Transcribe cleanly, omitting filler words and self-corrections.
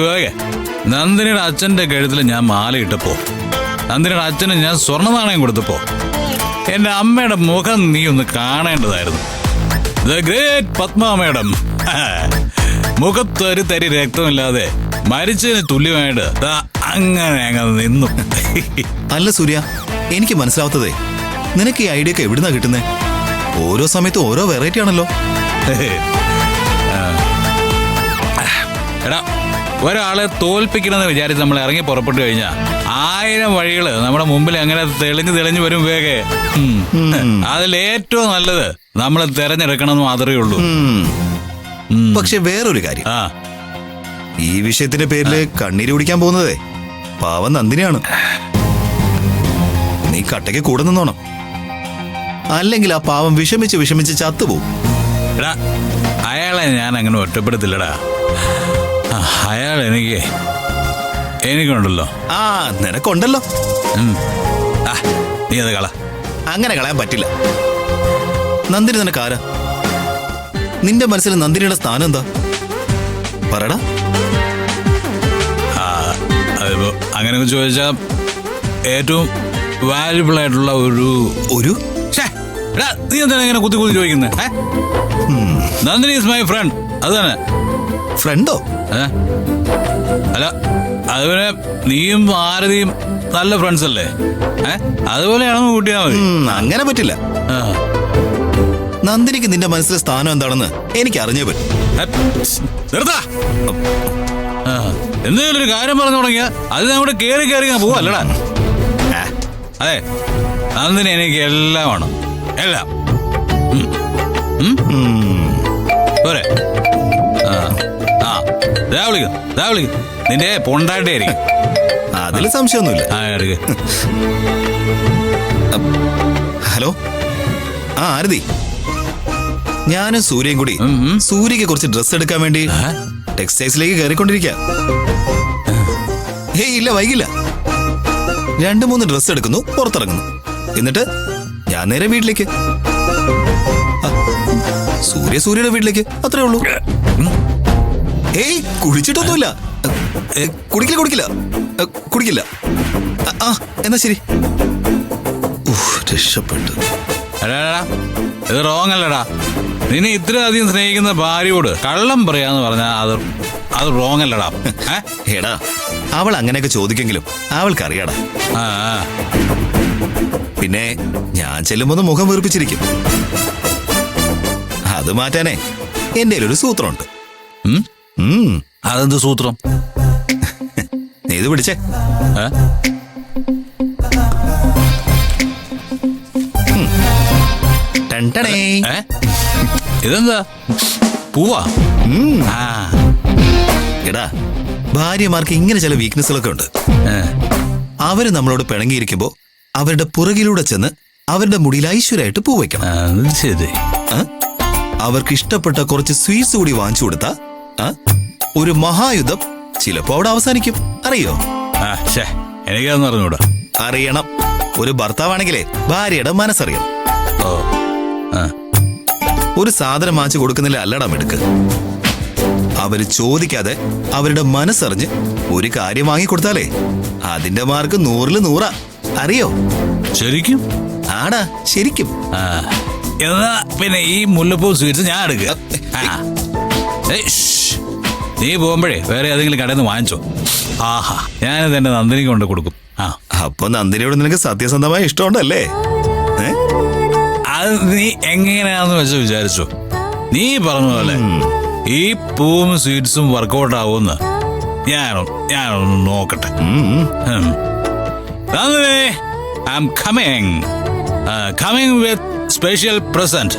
വേഗ നന്ദിനിയുടെ അച്ഛന്റെ കഴുത്തിൽ ഞാൻ മാല ഇട്ടപ്പോ, നന്ദിനിയുടെ അച്ഛന് ഞാൻ സ്വർണ്ണ നാണയം കൊടുത്തപ്പോ എന്റെ അമ്മയുടെ മുഖം നീ ഒന്ന് കാണേണ്ടതായിരുന്നു. The great Padma madam. മുഖത്തൊരു തരി രക്തമില്ലാതെ മരിച്ചതിന് തുല്യമായിട്ട് അങ്ങനെ അങ്ങനെ നിന്നു. അല്ല സൂര്യ, എനിക്ക് മനസ്സിലാവാത്തതേ, നിനക്ക് ഈ ഐഡിയ ഒക്കെ എവിടുന്നാ കിട്ടുന്നേ? ഓരോ സമയത്തും ഓരോ വെറൈറ്റി ആണല്ലോ. എടാ, ഒരാളെ തോൽപ്പിക്കണമെന്ന് വിചാരിച്ച് നമ്മൾ ഇറങ്ങി പുറപ്പെട്ടു കഴിഞ്ഞാൽ 1000 വഴികള് നമ്മുടെ മുമ്പിൽ അങ്ങനെ തെളിഞ്ഞു വരും വേഗേ. അതിലേറ്റവും നല്ലത് നമ്മൾ തിരഞ്ഞെടുക്കണമെന്ന് മാത്രമേ ഉള്ളൂ. പക്ഷെ വേറൊരു കാര്യം, ഈ വിഷയത്തിന്റെ പേരില് കണ്ണീര് കുടിക്കാൻ പോകുന്നതേ പാവം നന്ദിനിയാണ്. നീ കട്ടയ്ക്ക് കൂടെ നിന്നോണം, അല്ലെങ്കിൽ ആ പാവം വിഷമിച്ച് ചത്തുപോകും. എടാ, അയാളെ ഞാൻ അങ്ങനെ ഒറ്റപ്പെടുത്തില്ലടാ. അയാൾ എനിക്കുണ്ടല്ലോ. നിനക്കുണ്ടല്ലോ. നീ അത് കള. അങ്ങനെ കളയാൻ പറ്റില്ല. നന്ദിനി നിനക്ക് ആരാ? നിന്റെ മനസ്സിൽ നന്ദിനിയുടെ സ്ഥാനം എന്താ? പറടാ. അതിപ്പോ അങ്ങനെ ചോദിച്ചാ ഏറ്റവും വാല്യുബിൾ ആയിട്ടുള്ള ഒരു നീ എന്താണ് ഇങ്ങനെ കുത്തി ചോദിക്കുന്നത്? Nandini is my friend. അത് തന്നെ. ഫ്രണ്ടോ? അല്ല, അതുപോലെ നീയും ആരതിയും നല്ല ഫ്രണ്ട്സ് അല്ലേ? അതുപോലെയാണെന്ന് കൂട്ടിയാ മതി. അങ്ങനെ പറ്റില്ല. നന്ദിനിക്ക് നിന്റെ മനസ്സിലെ സ്ഥാനം എന്താണെന്ന് എനിക്ക് അറിഞ്ഞേ പറ്റും. എന്തെങ്കിലും ഒരു കാര്യം പറഞ്ഞു തുടങ്ങിയാ അത് നമ്മുടെ കേറി പോവല്ലടാ. അതെ, നന്ദിനി എനിക്ക് എല്ലാം വേണം, എല്ലാം. പോരെ? വിളിക്കും നിന്റെ പൊണ്ടാട്ടി ആയിരിക്കും. അതിൽ സംശയമൊന്നുമില്ല. ഹലോ, ആരതി, ഞാനും സൂര്യയും കൂടി സൂര്യക്ക് കുറച്ച് ഡ്രസ് എടുക്കാൻ വേണ്ടി ടെക്സ്റ്റൈൽസിലേക്ക് കയറിക്കൊണ്ടിരിക്കുക. ഇല്ല, വൈകില്ല. 2-3 ഡ്രസ് എടുക്കുന്നു, പുറത്തിറങ്ങുന്നു. എന്നിട്ട് ഞാൻ നേരെ വീട്ടിലേക്ക്. സൂര്യയുടെ വീട്ടിലേക്ക്. അത്രേ ഉള്ളൂ. കുടിച്ചിട്ടൊന്നുമില്ല. കുടിക്കില്ല. എന്നാ ശരി. രക്ഷപ്പെട്ടു. ഇത് റോങ് അല്ലടാ. നിന്നെ ഇത്രയധികം സ്നേഹിക്കുന്ന ഭാര്യയോട് കള്ളം പറയാന്ന് പറഞ്ഞാ അത് റോങ് അല്ലടാ. എടാ, അവൾ അങ്ങനെയൊക്കെ ചോദിക്കെങ്കിലും അവൾക്കറിയാടാ. പിന്നെ ഞാൻ ചെല്ലുമ്പോ മുഖം വീർപ്പിച്ചിരിക്കും. അത് മാറ്റാനേ എന്റെ ഒരു സൂത്രമുണ്ട്. അതെന്ത് സൂത്രം? നീ ഇത് പിടിച്ചേ. ഇതെന്താ? പൂവാ? എടാ, ഭാര്യമാർക്ക് ഇങ്ങനെ ചില വീക്ക്നെസ്സുകളൊക്കെ ഉണ്ട്. അവര് നമ്മളോട് പിണങ്ങിയിരിക്കുമ്പോ അവരുടെ പുറകിലൂടെ ചെന്ന് അവരുടെ മുടിയിൽ ഐശ്വര്യമായിട്ട് പൂ വയ്ക്കണം. ശരി. അവർക്ക് ഇഷ്ടപ്പെട്ട കുറച്ച് സ്വീറ്റ്സ് കൂടി വാങ്ങിച്ചു കൊടുത്താ ഒരു മഹായുദ്ധം ചിലപ്പോ അവിടെ അവസാനിക്കും. അറിയോ? എനിക്കതൊന്നും അറിഞ്ഞൂടാ. അറിയണം. ഒരു ഭർത്താവാണെങ്കിലേ ഭാര്യയുടെ മനസ്സറിയണം. ഒരു സാധനം വാങ്ങിച്ചു കൊടുക്കുന്നില്ല അല്ലടാ മിടുക്ക്. അവര് ചോദിക്കാതെ അവരുടെ മനസ്സറിഞ്ഞ് ഒരു കാര്യം വാങ്ങിക്കൊടുത്താലേ അതിന്റെ മാർക്ക് 100-ൽ 100. അറിയോ? ശരിക്കും? ആടാ, ശരിക്കും. എന്നാ പിന്നെ ഈ മുല്ലപ്പൂ സ്വീറ്റ്സ് ഞാൻ എടുക്കുക. നീ പോകുമ്പോഴേ വേറെ ഏതെങ്കിലും കടയിൽ നിന്ന് വാങ്ങിച്ചോ. ഞാനിത് എന്റെ നന്ദിനിക്ക് കൊണ്ട് കൊടുക്കും. അപ്പൊ നന്ദിനിയോട് നിനക്ക് സത്യസന്ധമായ ഇഷ്ടമുണ്ടല്ലേ? അത് നീ എങ്ങനെയാന്ന് വെച്ച് വിചാരിച്ചോ. നീ പറഞ്ഞ പോലെ ഈ പൂവും സ്വീറ്റ്സും വർക്കൗട്ട് ആവുമെന്ന് ഞാനൊന്ന് നോക്കട്ടെ. Nandini, I am coming with special present.